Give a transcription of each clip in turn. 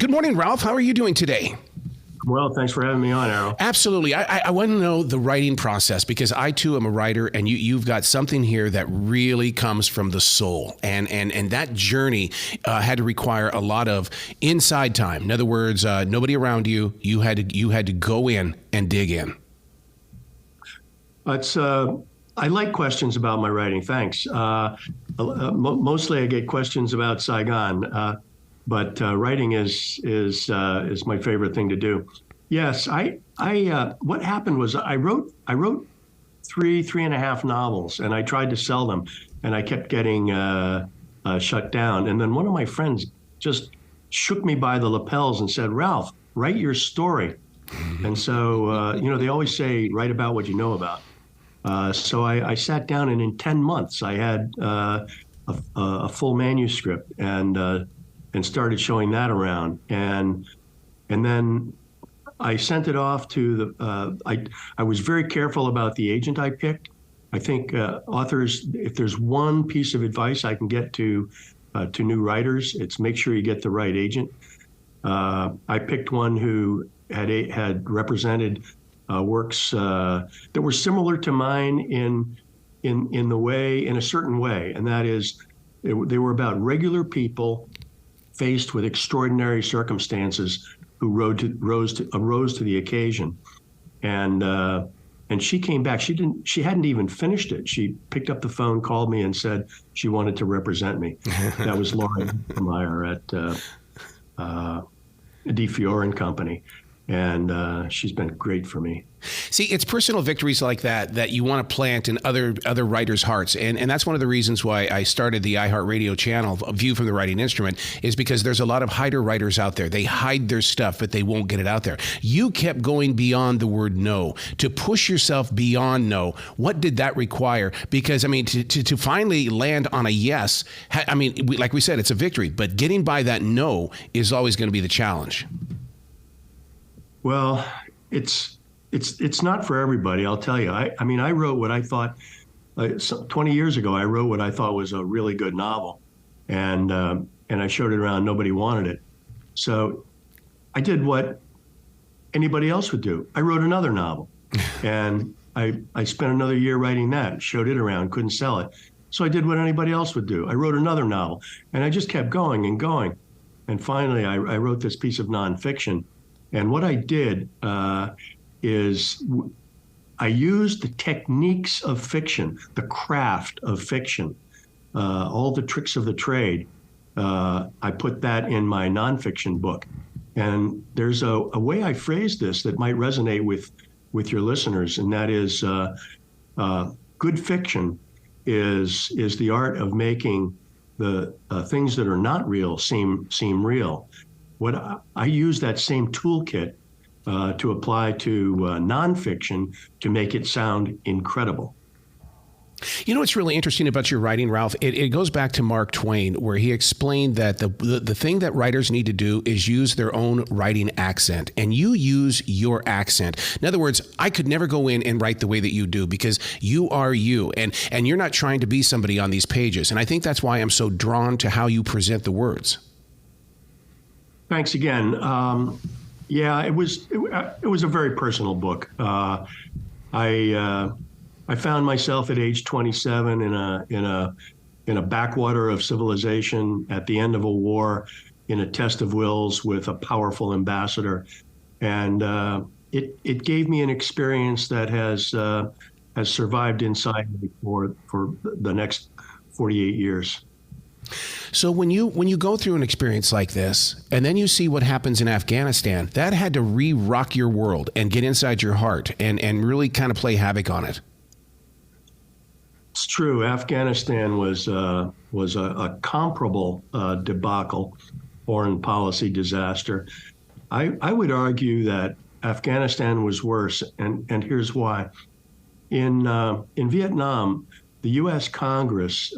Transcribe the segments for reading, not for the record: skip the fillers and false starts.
Good morning, Ralph. How are you doing today? Well, thanks for having me on, Arrow. Absolutely. I want to know the writing process because I, too, am a writer, and you've got something here that really comes from the soul. And that journey had to require a lot of inside time. In other words, nobody around you. You had to go in and dig in. I like questions about my writing. Thanks. Mostly I get questions about Saigon. But writing is my favorite thing to do. Yes, what happened was I wrote three and a half novels, and I tried to sell them, and I kept getting shut down. And then one of my friends just shook me by the lapels and said, "Ralph, write your story." And so they always say write about what you know about. So I sat down, and in 10 months I had a full manuscript and started showing that around. And then I sent it off to the, I was very careful about the agent I picked. I think authors, if there's one piece of advice I can get to new writers, it's make sure you get the right agent. I picked one who had represented works that were similar to mine in a certain way. And that is, they were about regular people faced with extraordinary circumstances who rose to the occasion. And she came back. She hadn't even finished it. She picked up the phone, called me, and said she wanted to represent me. That was Lauren Meyer at D. Fiore and Company. And she's been great for me. See, it's personal victories like that you want to plant in other writers' hearts. And that's one of the reasons why I started the iHeartRadio channel, View from the Writing Instrument, is because there's a lot of hider writers out there. They hide their stuff, but they won't get it out there. You kept going beyond the word no, to push yourself beyond no. What did that require? Because, I mean, to finally land on a yes, I mean, like we said, it's a victory. But getting by that no is always going to be the challenge. Well, it's not for everybody, I'll tell you. I mean, I wrote what I thought 20 years ago. I wrote what I thought was a really good novel, and I showed it around. Nobody wanted it, so I did what anybody else would do. I wrote another novel, and I spent another year writing that. Showed it around, couldn't sell it, so I did what anybody else would do. I wrote another novel, and I just kept going and going, and finally I wrote this piece of nonfiction. And what I did is I used the techniques of fiction, the craft of fiction, all the tricks of the trade. I put that in my nonfiction book. And there's a way I phrase this that might resonate with your listeners, and that is good fiction is the art of making the things that are not real seem real. What I use that same toolkit to apply to nonfiction to make it sound incredible. You know what's really interesting about your writing, Ralph? It goes back to Mark Twain, where he explained that the thing that writers need to do is use their own writing accent, and you use your accent. In other words, I could never go in and write the way that you do because you are you, and you're not trying to be somebody on these pages. And I think that's why I'm so drawn to how you present the words. Thanks again. Yeah, it was a very personal book. I found myself at age 27 in a backwater of civilization at the end of a war, in a test of wills with a powerful ambassador, and it gave me an experience that has survived inside me for the next 48 years. So when you go through an experience like this, and then you see what happens in Afghanistan, that had to re-rock your world and get inside your heart and really kind of play havoc on it. It's true. Afghanistan was a comparable debacle, foreign policy disaster. I would argue that Afghanistan was worse, and here's why. In Vietnam, the U.S. Congress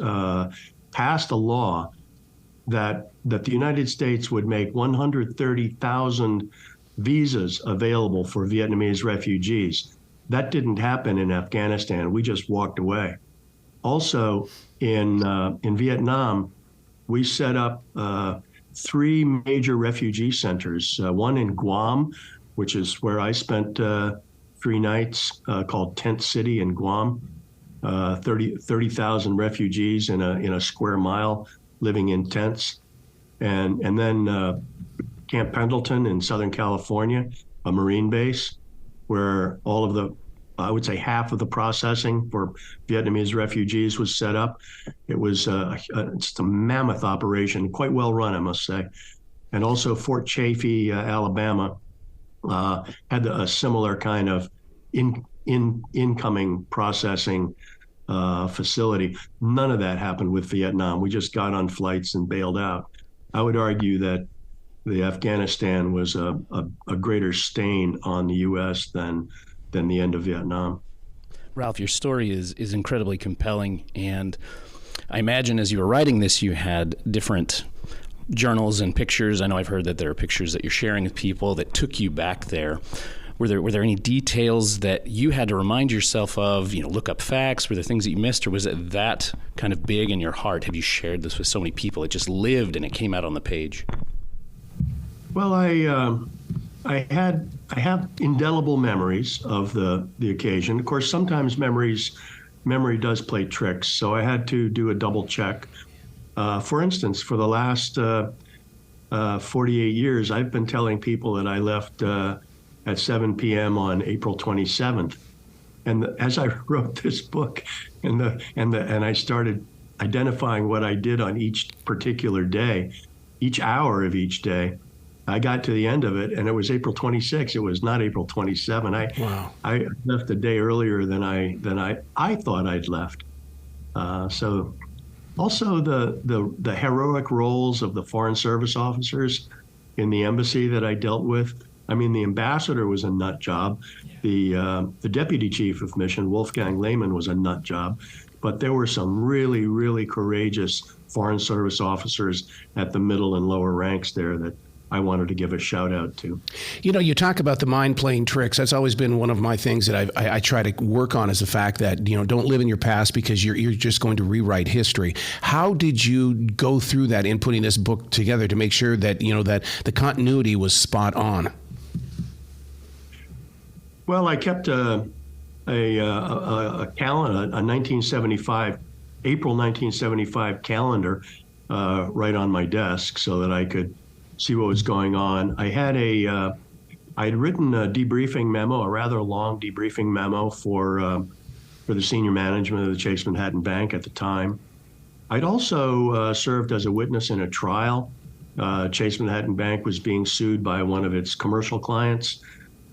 passed a law that the United States would make 130,000 visas available for Vietnamese refugees. That didn't happen in Afghanistan. We just walked away. Also, in Vietnam, we set up three major refugee centers, one in Guam, which is where I spent 3 nights, called Tent City in Guam. 30,000 refugees in a square mile living in tents. And then Camp Pendleton in Southern California, a Marine base, where all of the, I would say half of the processing for Vietnamese refugees was set up. It was just a mammoth operation, quite well run, I must say. And also Fort Chaffee, Alabama, had a similar kind of incoming processing facility. None of that happened with Vietnam. We just got on flights and bailed out. I would argue that the Afghanistan was a greater stain on the U.S. than the end of Vietnam. Ralph, your story is incredibly compelling, and I imagine as you were writing this, you had different journals and pictures. I know I've heard that there are pictures that you're sharing with people that took you back there. Were there any details that you had to remind yourself of, look up facts? Were there things that you missed, or was it that kind of big in your heart? Have you shared this with so many people? It just lived and it came out on the page. Well, I have indelible memories of the occasion. Of course, sometimes memory does play tricks, so I had to do a double check. For instance, for the last 48 years, I've been telling people that I left at 7 p.m. on April 27th. And as I wrote this book, and I started identifying what I did on each particular day, each hour of each day, I got to the end of it, and it was April 26th. It was not April 27. I left a day earlier than I thought I'd left. So, also the heroic roles of the Foreign Service officers in the embassy that I dealt with. I mean, the ambassador was a nut job. The deputy chief of mission, Wolfgang Lehmann, was a nut job. But there were some really, really courageous Foreign Service officers at the middle and lower ranks there that I wanted to give a shout out to. You talk about the mind playing tricks. That's always been one of my things that I try to work on, is the fact that, don't live in your past, because you're just going to rewrite history. How did you go through that in putting this book together to make sure that, that the continuity was spot on? Well, I kept a calendar, a 1975, April 1975 calendar right on my desk so that I could see what was going on. I had I had written a debriefing memo, a rather long debriefing memo for the senior management of the Chase Manhattan Bank at the time. I'd also served as a witness in a trial. Chase Manhattan Bank was being sued by one of its commercial clients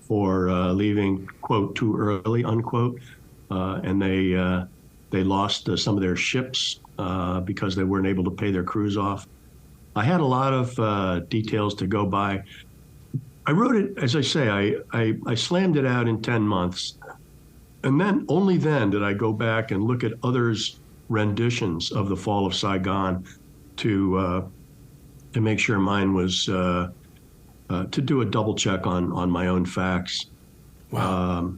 for leaving, quote, too early, unquote, and they lost some of their ships because they weren't able to pay their crews off. I had a lot of details to go by. I wrote it, as I say, I slammed it out in 10 months. And then, only then did I go back and look at others' renditions of the fall of Saigon to make sure mine was, to do a double check on my own facts. Wow.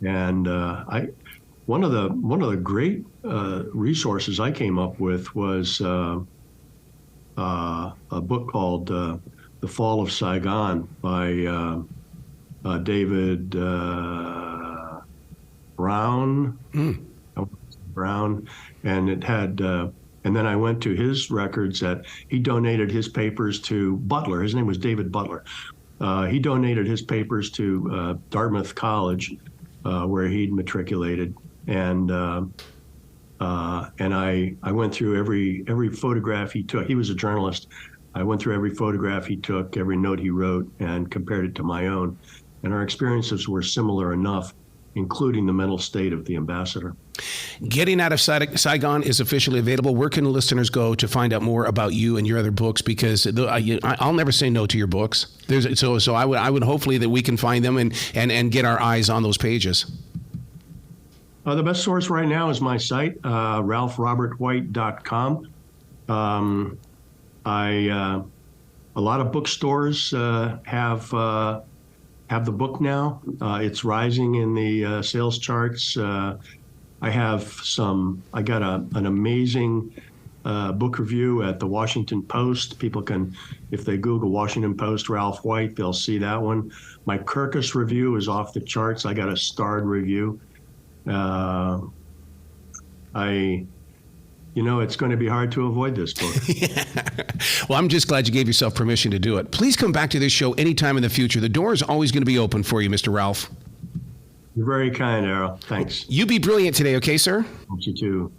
One of the great resources I came up with was a book called The Fall of Saigon by David Brown. Brown, and it had, and then I went to his records that he donated his papers to Butler. His name was David Butler. He donated his papers to Dartmouth College, where he'd matriculated, and I went through every photograph he took. He was a journalist. I went through every photograph he took, every note he wrote, and compared it to my own. And our experiences were similar enough, including the mental state of the ambassador. Getting Out of Saigon is officially available. Where can listeners go to find out more about you and your other books? Because I'll never say no to your books. So I would hopefully that we can find them and get our eyes on those pages. The best source right now is my site, ralphrobertwhite.com. A lot of bookstores have the book now. It's rising in the sales charts. I got an amazing book review at the Washington Post. People can, if they Google Washington Post Ralph White, they'll see that one. My Kirkus review is off the charts. I got a starred review. It's going to be hard to avoid this book. Well, I'm just glad you gave yourself permission to do it. Please come back to this show anytime in the future. The door is always going to be open for you, Mr. Ralph. You're very kind, Errol. Thanks. You be brilliant today, okay, sir? You too.